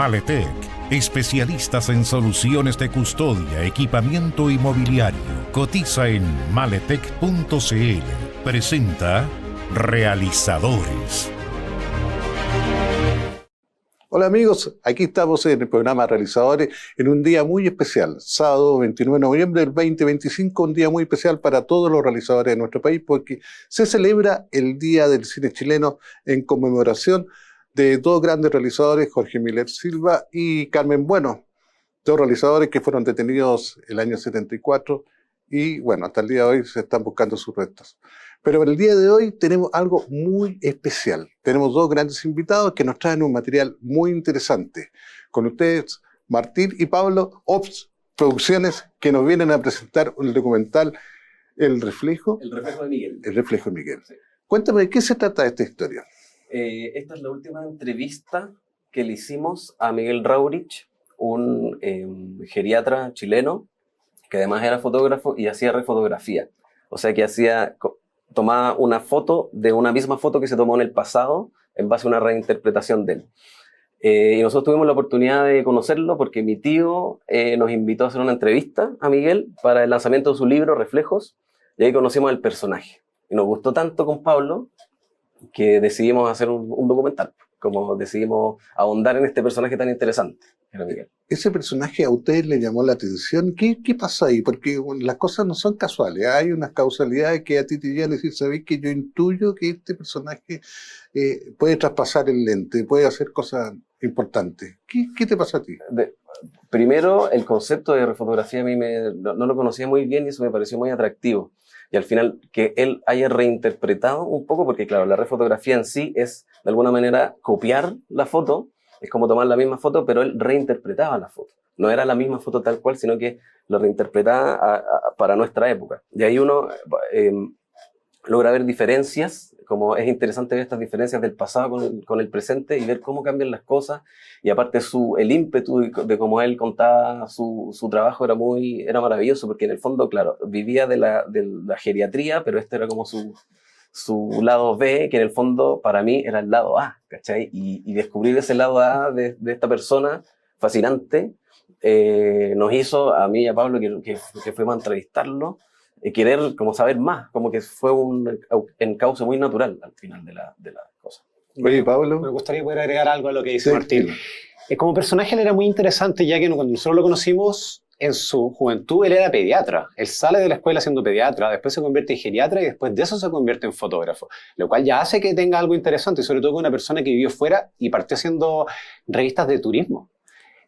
Maletec, especialistas en soluciones de custodia, equipamiento inmobiliario. Cotiza en maletec.cl. Presenta Realizadores. Hola amigos, aquí estamos en el programa Realizadores en un día muy especial, sábado 29 de noviembre del 2025, un día muy especial para todos los realizadores de nuestro país porque se celebra el Día del Cine Chileno en conmemoración de dos grandes realizadores, Jorge Miller Silva y Carmen Bueno, dos realizadores que fueron detenidos el año 74 y bueno, hasta el día de hoy se están buscando sus restos. Pero el día de hoy tenemos algo muy especial. Tenemos dos grandes invitados que nos traen un material muy interesante. Con ustedes, Martín y Pablo, Ops Producciones, que nos vienen a presentar el documental El Reflejo. El Reflejo de Miguel. El Reflejo de Miguel. Sí. Cuéntame, ¿de qué se trata esta historia? Esta es la última entrevista que le hicimos a Miguel Raurich, un geriatra chileno, que además era fotógrafo y hacía refotografía. O sea que tomaba una foto de una misma foto que se tomó en el pasado en base a una reinterpretación de él. Y nosotros tuvimos la oportunidad de conocerlo porque mi tío nos invitó a hacer una entrevista a Miguel para el lanzamiento de su libro Reflejos, y ahí conocimos al personaje. Y nos gustó tanto con Pablo que decidimos hacer un documental, como decidimos ahondar en este personaje tan interesante, que era Miguel. ¿Ese personaje a usted le llamó la atención? ¿Qué pasa ahí? Porque bueno, las cosas no son casuales, hay unas causalidades que a ti te llegan a decir, ¿sabéis que yo intuyo que este personaje puede traspasar el lente, puede hacer cosas importantes? ¿Qué te pasa a ti? Primero, el concepto de refotografía a mí no lo conocía muy bien y eso me pareció muy atractivo. Y al final, que él haya reinterpretado un poco, porque claro, la refotografía en sí es, de alguna manera, copiar la foto, es como tomar la misma foto, pero él reinterpretaba la foto. No era la misma foto tal cual, sino que lo reinterpretaba para nuestra época. Y ahí uno logra ver diferencias, como es interesante ver estas diferencias del pasado con el presente y ver cómo cambian las cosas. Y aparte el ímpetu de cómo él contaba su trabajo era maravilloso, porque en el fondo, claro, vivía de la geriatría, pero este era como su lado B, que en el fondo para mí era el lado A, ¿cachai? Y descubrir ese lado A de esta persona fascinante nos hizo, a mí y a Pablo, que fuimos a entrevistarlo, querer como saber más, como que fue un encauce muy natural al final de la cosa. Oye, Pablo. Me gustaría poder agregar algo a lo que dice Martín. Como personaje él era muy interesante, ya que cuando nosotros lo conocimos en su juventud, él era pediatra. Él sale de la escuela siendo pediatra, después se convierte en geriatra y después de eso se convierte en fotógrafo, lo cual ya hace que tenga algo interesante, y sobre todo con una persona que vivió fuera y partió haciendo revistas de turismo.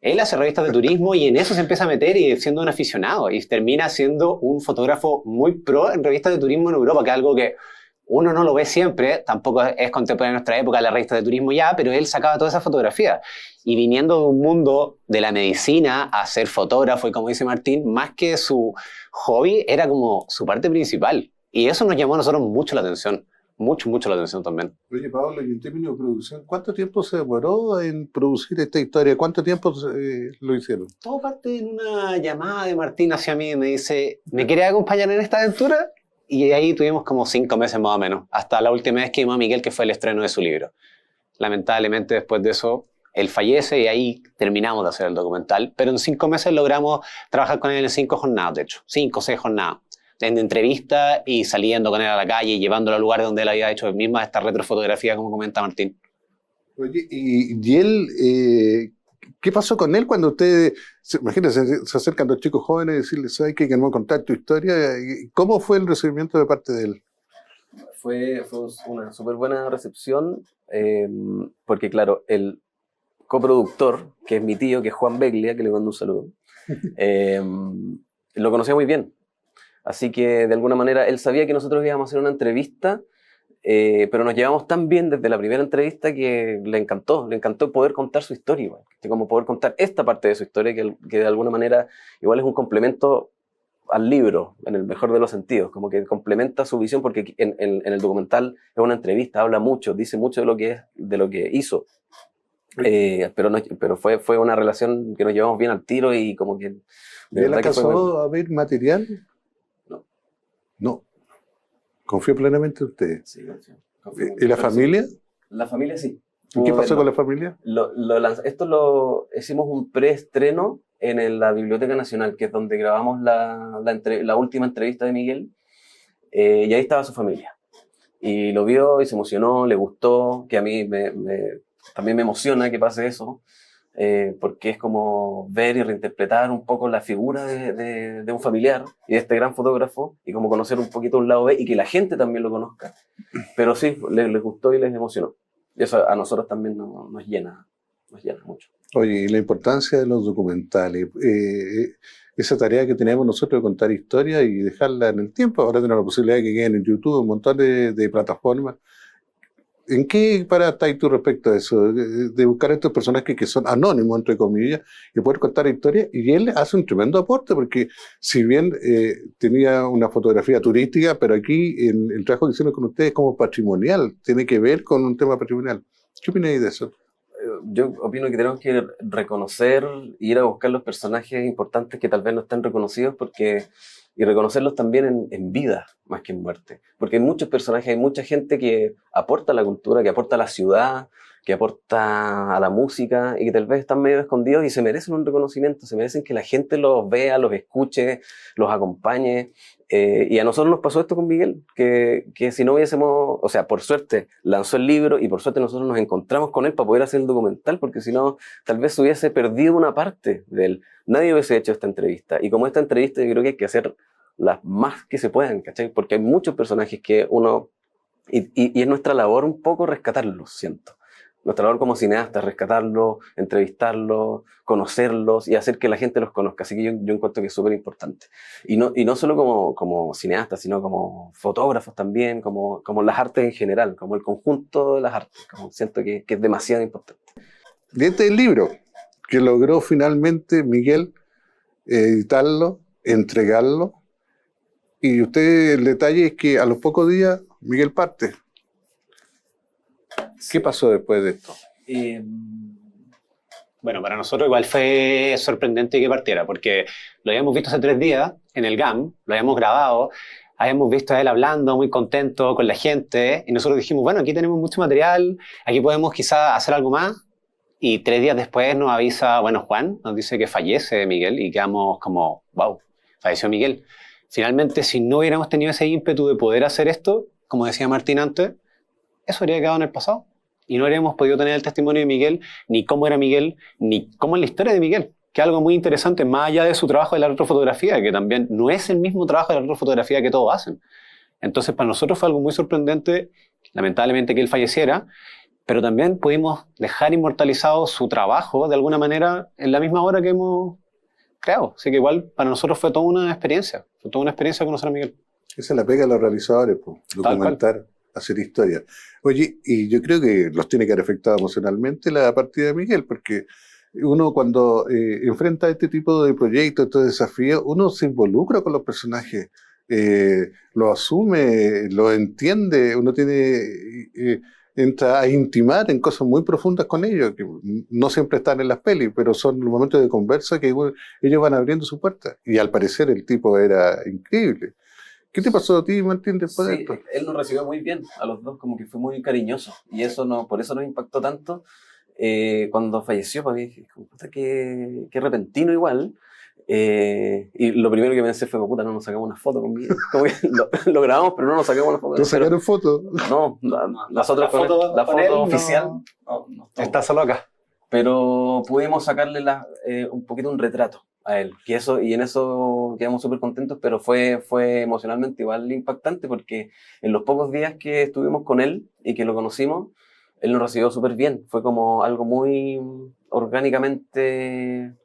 Él hace revistas de turismo y en eso se empieza a meter y siendo un aficionado y termina siendo un fotógrafo muy pro en revistas de turismo en Europa, que es algo que uno no lo ve siempre, tampoco es contemporáneo en nuestra época la revista de turismo ya, pero él sacaba toda esa fotografía. Y viniendo de un mundo de la medicina a ser fotógrafo, y como dice Martín, más que su hobby, era como su parte principal. Y eso nos llamó a nosotros mucho la atención. Mucho la atención también. Oye, Pablo, y en términos de producción, ¿cuánto tiempo se demoró en producir esta historia? ¿Cuánto tiempo lo hicieron? Todo parte en una llamada de Martín hacia mí y me dice, ¿me quería acompañar en esta aventura? Y ahí tuvimos como 5 meses más o menos, hasta la última vez que vimos a Miguel, que fue el estreno de su libro. Lamentablemente después de eso, él fallece y ahí terminamos de hacer el documental, pero en 5 meses logramos trabajar con él en 5 jornadas, de hecho, 5 o 6 jornadas. En entrevista y saliendo con él a la calle y llevándolo a lugares donde él había hecho misma esta retrofotografía, como comenta Martín. Oye, y él, ¿qué pasó con él cuando ustedes, imagínense, se acercan dos chicos jóvenes y decirles, ¿sabes qué? Queremos contar tu historia? ¿Cómo fue el recibimiento de parte de él? Fue una súper buena recepción, porque claro, el coproductor, que es mi tío, que es Juan Beglia, que le mando un saludo, lo conocía muy bien. Así que de alguna manera él sabía que nosotros íbamos a hacer una entrevista, pero nos llevamos tan bien desde la primera entrevista que le encantó poder contar su historia, igual, como poder contar esta parte de su historia que de alguna manera igual es un complemento al libro, en el mejor de los sentidos, como que complementa su visión, porque en el documental es una entrevista, habla mucho, dice mucho de lo que hizo. Pero fue una relación que nos llevamos bien al tiro y como que... ¿Y él alcanzó a ver material? No. ¿Confío plenamente en ustedes? Sí, confío. ¿Y la familia? La familia sí. ¿Y qué pasó con la familia? Esto lo hicimos un preestreno en la Biblioteca Nacional, que es donde grabamos la última entrevista de Miguel, y ahí estaba su familia. Y lo vio y se emocionó, le gustó, que a mí también me emociona que pase eso, porque es como ver y reinterpretar un poco la figura de un familiar y de este gran fotógrafo, y como conocer un poquito un lado B y que la gente también lo conozca. Pero sí, les gustó y les emocionó. Y eso a nosotros también nos llena mucho. Oye, y la importancia de los documentales, esa tarea que tenemos nosotros de contar historias y dejarla en el tiempo. Ahora tenemos la posibilidad de que queden en YouTube, un montón de plataformas. ¿En qué parada estás tú respecto a eso? De buscar a estos personajes que son anónimos, entre comillas, y poder contar historias. Y él hace un tremendo aporte, porque si bien tenía una fotografía turística, pero aquí el trabajo que hicieron con ustedes es como patrimonial, tiene que ver con un tema patrimonial. ¿Qué opináis de eso? Yo opino que tenemos que reconocer, ir a buscar los personajes importantes que tal vez no estén reconocidos, y reconocerlos también en vida, más que en muerte. Porque hay muchos personajes, hay mucha gente que aporta a la cultura, que aporta a la ciudad, que aporta a la música, y que tal vez están medio escondidos y se merecen un reconocimiento, se merecen que la gente los vea, los escuche, los acompañe. Y a nosotros nos pasó esto con Miguel, que si no hubiésemos, o sea, por suerte lanzó el libro y por suerte nosotros nos encontramos con él para poder hacer el documental, porque si no, tal vez se hubiese perdido una parte de él. Nadie hubiese hecho esta entrevista. Y como esta entrevista, yo creo que hay que hacer las más que se puedan, ¿cachai? Porque hay muchos personajes que uno... Y es nuestra labor un poco rescatarlos, siento. Nuestra labor como cineasta es rescatarlos, entrevistarlos, conocerlos y hacer que la gente los conozca. Así que yo encuentro que es súper importante. Y no solo como cineastas, sino como fotógrafos también, como las artes en general, como el conjunto de las artes. Como siento que es demasiado importante. Y este es el libro que logró finalmente Miguel editarlo, entregarlo. Y usted, el detalle es que a los pocos días Miguel parte. ¿Qué pasó después de esto? Bueno, para nosotros igual fue sorprendente que partiera, porque lo habíamos visto hace 3 días en el GAM, lo habíamos grabado, habíamos visto a él hablando muy contento con la gente, y nosotros dijimos, bueno, aquí tenemos mucho material, aquí podemos quizá hacer algo más, y 3 días después nos avisa, bueno, Juan nos dice que fallece Miguel, y quedamos como, wow, falleció Miguel. Finalmente, si no hubiéramos tenido ese ímpetu de poder hacer esto, como decía Martín antes, eso habría quedado en el pasado. Y no habríamos podido tener el testimonio de Miguel, ni cómo era Miguel, ni cómo es la historia de Miguel. Que es algo muy interesante, más allá de su trabajo de la retrofotografía, que también no es el mismo trabajo de la retrofotografía que todos hacen. Entonces, para nosotros fue algo muy sorprendente, lamentablemente, que él falleciera, pero también pudimos dejar inmortalizado su trabajo, de alguna manera, en la misma hora que hemos creado. Así que igual, para nosotros fue toda una experiencia conocer a Miguel. Esa es la pega de los realizadores, pues, documentar, hacer historia. Oye, y yo creo que los tiene que haber afectado emocionalmente la partida de Miguel, porque uno cuando enfrenta este tipo de proyectos, estos desafíos, uno se involucra con los personajes, lo asume, lo entiende, uno entra a intimar en cosas muy profundas con ellos, que no siempre están en las pelis, pero son los momentos de conversa que ellos van abriendo su puerta. Y al parecer el tipo era increíble. ¿Qué te pasó a ti, Martín, después de esto? Él nos recibió muy bien, a los dos, como que fue muy cariñoso. Y por eso nos impactó tanto. Cuando falleció, para mí dije, puta, qué repentino igual. Y lo primero que pensé fue, puta, no nos sacamos una foto con Miguel. Como que lo grabamos, pero no nos sacamos una foto. ¿Te sacaron fotos? No, la foto oficial. No, Estás loca. Pero pudimos sacarle un poquito un retrato a él, y en eso quedamos súper contentos, pero fue emocionalmente igual impactante, porque en los pocos días que estuvimos con él y que lo conocimos, él nos recibió súper bien, fue como algo muy orgánicamente,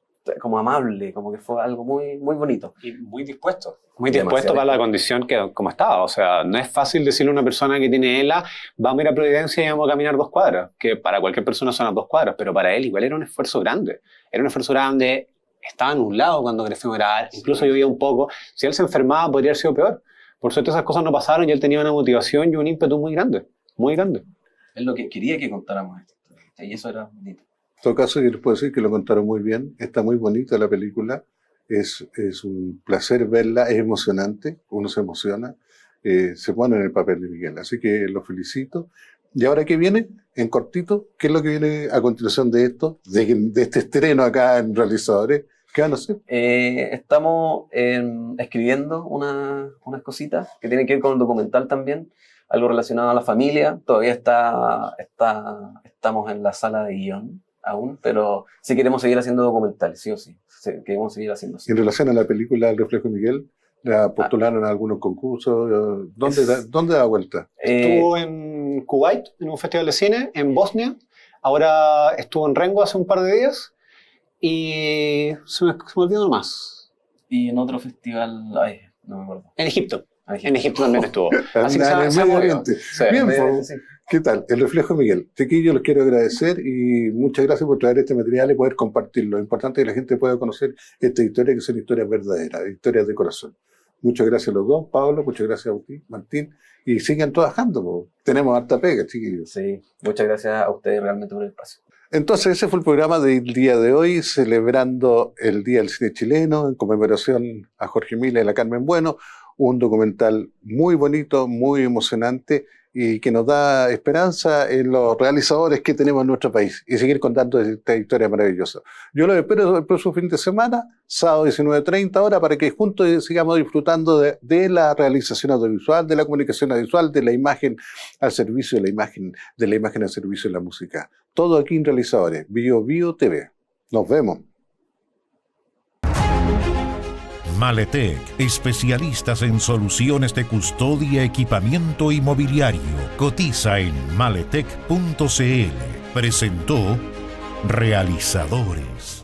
como amable, como que fue algo muy, muy bonito. Y muy dispuesto. Muy dispuesto para la condición que como estaba. O sea, no es fácil decirle a una persona que tiene ELA, vamos a ir a Providencia y vamos a caminar 2 cuadras, que para cualquier persona son las 2 cuadras, pero para él igual era un esfuerzo grande. Estaba nublado cuando le fuimos a grabar, incluso llovía un poco. Si él se enfermaba, podría haber sido peor. Por suerte esas cosas no pasaron y él tenía una motivación y un ímpetu muy grande, muy grande. Él lo que quería que contáramos esto, y eso era bonito. En todo caso, yo les puedo decir que lo contaron muy bien, está muy bonita la película, es un placer verla, es emocionante, uno se emociona, se pone en el papel de Miguel. Así que lo felicito, ¿Y ahora qué viene? En cortito, ¿qué es lo que viene a continuación de esto? De este estreno acá en Realizadores. ¿Qué van a hacer? Estamos escribiendo unas cositas que tienen que ver con el documental también, algo relacionado a la familia. Todavía estamos en la sala de guión aún, pero sí queremos seguir haciendo documentales, sí o sí. Queremos seguir haciendo así. En relación a la película El reflejo de Miguel, ¿la postularon a algunos concursos? ¿Dónde da vuelta? Estuvo en Kuwait, en un festival de cine, en Bosnia. Ahora estuvo en Rengo hace un par de días. Y se me olvidó nomás. Y en otro festival, no me acuerdo. En Egipto. En Egipto también estuvo. Así que se Medio Oriente. Sí, bien, pues, ¿qué tal? El reflejo de Miguel. Chiquillos, los quiero agradecer y muchas gracias por traer este material y poder compartirlo. Lo importante es que la gente pueda conocer esta historia, que son historias verdaderas, historias de corazón. Muchas gracias a los dos, Pablo, muchas gracias a ti, Martín, y sigan trabajando, pues. Tenemos harta pega, chiquillos. Sí, muchas gracias a ustedes realmente por el espacio. Entonces ese fue el programa del día de hoy, celebrando el Día del Cine Chileno, en conmemoración a Jorge Mila y la Carmen Bueno, un documental muy bonito, muy emocionante y que nos da esperanza en los realizadores que tenemos en nuestro país y seguir contando esta historia maravillosa. Yo los espero el próximo fin de semana, sábado 19:30 horas, para que juntos sigamos disfrutando de la realización audiovisual, de la comunicación audiovisual, de la imagen al servicio de la imagen, de la imagen al servicio de la música. Todo aquí en Realizadores, Bio TV. Nos vemos. Maletec, especialistas en soluciones de custodia, equipamiento inmobiliario. Cotiza en maletec.cl. Presentó Realizadores.